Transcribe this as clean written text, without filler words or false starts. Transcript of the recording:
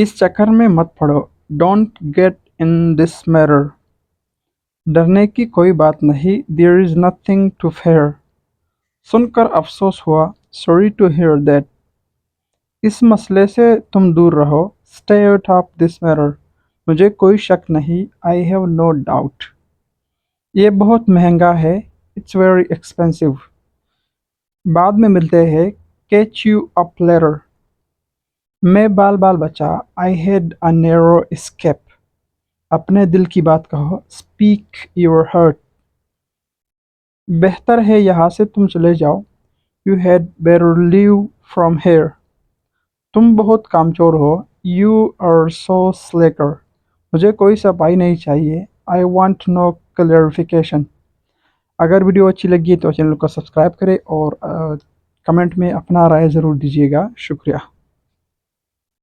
इस चक्कर में मत पड़ो। Don't get in this matter. डरने की कोई बात नहीं। There is nothing to fear. सुनकर अफसोस हुआ। Sorry to hear that. इस मसले से तुम दूर रहो। Stay out of this matter. मुझे कोई शक नहीं। I have no doubt. ये बहुत महंगा है। It's very expensive. बाद में मिलते हैं। Catch you up later. मैं बाल बाल बचा। I had a narrow escape. अपने दिल की बात कहो। Speak your heart. बेहतर है यहाँ से तुम चले जाओ। You had better leave from here. तुम बहुत कामचोर हो। You are so slacker. मुझे कोई सफाई नहीं चाहिए। I want no clarification. अगर वीडियो अच्छी लगी तो चैनल को सब्सक्राइब करें और कमेंट में अपना राय ज़रूर दीजिएगा। शुक्रिया।